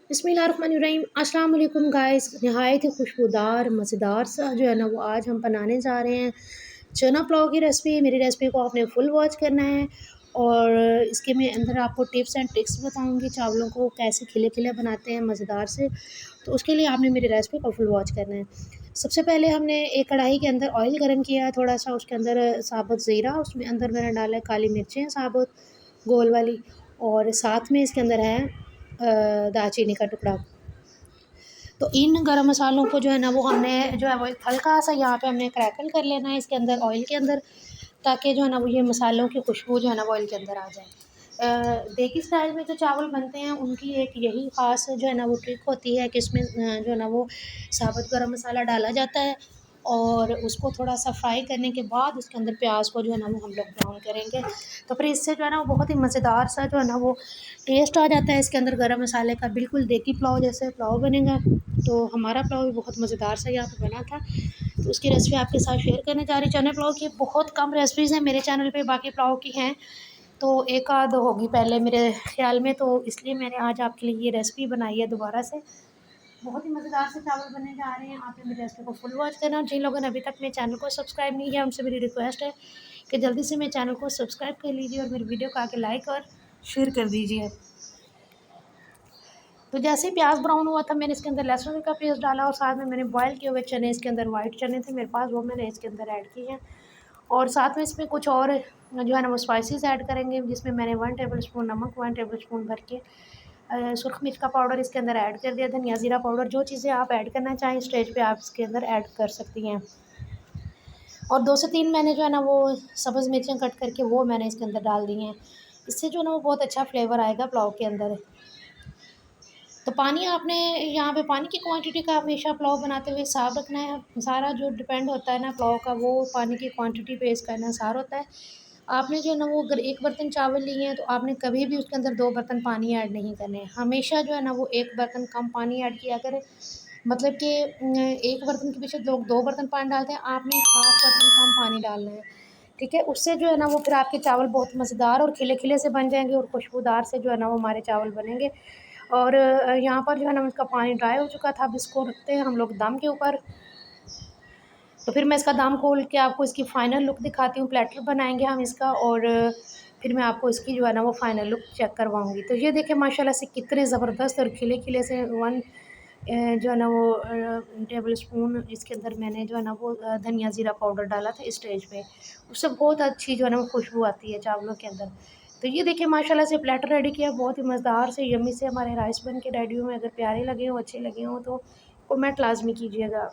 बिस्मिल्लाहिर्रहमानिर्रहीम। अस्सलाम वालेकुम गाइस। नहायत ही खुशबूदार मज़ेदार सा जो है ना वो आज हम बनाने जा रहे हैं चना पुलाव की रेसिपी। मेरी रेसिपी को आपने फुल वॉच करना है और इसके मैं अंदर आपको टिप्स एंड ट्रिक्स बताऊंगी चावलों को कैसे खिले खिले बनाते हैं मज़ेदार से। तो उसके लिए आपने मेरी रेसिपी को फुल वॉच करना है। सबसे पहले हमने एक कढ़ाई के अंदर ऑयल गर्म किया थोड़ा सा, उसके अंदर साबुत ज़ीरा, उसमें अंदर मैंने डाला है काली मिर्चें साबुत गोल वाली, और साथ में इसके अंदर है दालचीनी का टुकड़ा। तो इन गरम मसालों को जो है ना वो हमने जो है वो हल्का सा यहाँ पे हमने क्रैकल कर लेना है इसके अंदर ऑयल के अंदर, ताकि जो है ना वो ये मसालों की खुशबू जो है ना वो ऑयल के अंदर आ जाए। देगी स्टाइल में जो चावल बनते हैं उनकी एक यही ख़ास जो है ना वो ट्रिक होती है कि इसमें जो है ना वो साबुत गरम मसाला डाला जाता है और उसको थोड़ा सा फ्राई करने के बाद उसके अंदर प्याज को जो है ना वो हम लोग ब्राउन करेंगे। तो फिर इससे जो है ना वो बहुत ही मज़ेदार सा जो है ना वो टेस्ट आ जाता है इसके अंदर गरम मसाले का, बिल्कुल देगी पुलाव जैसे पुलाव बनेगा। तो हमारा पुलाव भी बहुत मज़ेदार सा यहाँ पे बना था, तो उसकी रेसिपी आपके साथ शेयर करने जा रही। चने पुलाव की बहुत कम रेसिपीज़ हैं मेरे चैनल पे, बाकी पुलाव की हैं तो एक आध होगी पहले मेरे ख्याल में, तो इसलिए मैंने आज आपके लिए ये रेसिपी बनाई है दोबारा से। बहुत ही मज़ेदार से चावल बनने जा रहे हैं। आपने मेरी रेसिपी को फुल वॉच करना, और जिन लोगों ने अभी तक मेरे चैनल को सब्सक्राइब नहीं किया उनसे मेरी रिक्वेस्ट है कि जल्दी से मेरे चैनल को सब्सक्राइब कर लीजिए और मेरी वीडियो को आके लाइक और शेयर कर दीजिए। तो जैसे ही प्याज ब्राउन हुआ था मैंने इसके अंदर लहसुन का पेस्ट डाला और साथ में मैंने बॉयल किए हुए चने, इसके अंदर वाइट चने थे मेरे पास, वो मैंने इसके अंदर ऐड किए हैं। और साथ में इसमें कुछ और जो है ना वो स्पाइसेस ऐड करेंगे, जिसमें मैंने 1 टेबल स्पून नमक, 1 टेबल स्पून भर के सुरख मिर्च का पाउडर इसके अंदर ऐड कर दिया, धनिया ज़ीरा पाउडर, जो चीज़ें आप ऐड करना चाहें स्टेज पे आप इसके अंदर ऐड कर सकती हैं। और 2 से 3 मैंने जो है ना वो सब्ज़ मिर्चें कट करके वो मैंने इसके अंदर डाल दी हैं। इससे जो है ना वो बहुत अच्छा फ्लेवर आएगा पुलाव के अंदर। तो पानी आपने यहाँ पे पानी की क्वांटिटी का हमेशा पुलाव बनाते हुए हिसाब रखना है। सारा जो डिपेंड होता है ना पुलाव का वो पानी की क्वांटिटी पे इसका इन्हिसार होता है। आपने जो है ना वो अगर 1 बर्तन चावल लिए हैं तो आपने कभी भी उसके अंदर 2 बर्तन पानी ऐड नहीं करने हैं। हमेशा जो है ना वो 1 बर्तन कम पानी ऐड किया करें। मतलब कि 1 बर्तन के पीछे लोग 2 बर्तन पानी डालते हैं, आपने हाफ़ बर्तन कम पानी डालना है। ठीक है? उससे जो है ना वो फिर आपके चावल बहुत मज़ेदार और खिले-खिले से बन जाएँगे और खुशबूदार से जो है ना वो हमारे चावल बनेंगे। और यहाँ पर जो है ना इसका पानी ड्राई हो चुका था। अब इसको रखते हैं हम लोग दम के ऊपर। तो फिर मैं इसका दम खोल के आपको इसकी फ़ाइनल लुक दिखाती हूँ। प्लेटर बनाएँगे हम इसका और फिर मैं आपको इसकी जो है ना वो फ़ाइनल लुक चेक करवाऊँगी। तो ये देखिए माशाल्लाह से कितने ज़बरदस्त और खिले-खिले से जो है ना वो टेबल स्पून इसके अंदर मैंने जो है ना वो धनिया ज़ीरा पाउडर डाला था इस स्टेज पे। उससे बहुत अच्छी जो है ना वो खुशबू आती है चावलों के अंदर। तो ये देखिए माशाल्लाह से प्लेटर रेडी किया, बहुत ही मज़ेदार से यम्मी से हमारे राइस बन के रेडी हुए हैं। अगर प्यारे लगे हों, अच्छे लगे हों तो कमेंट लाज़मी कीजिएगा।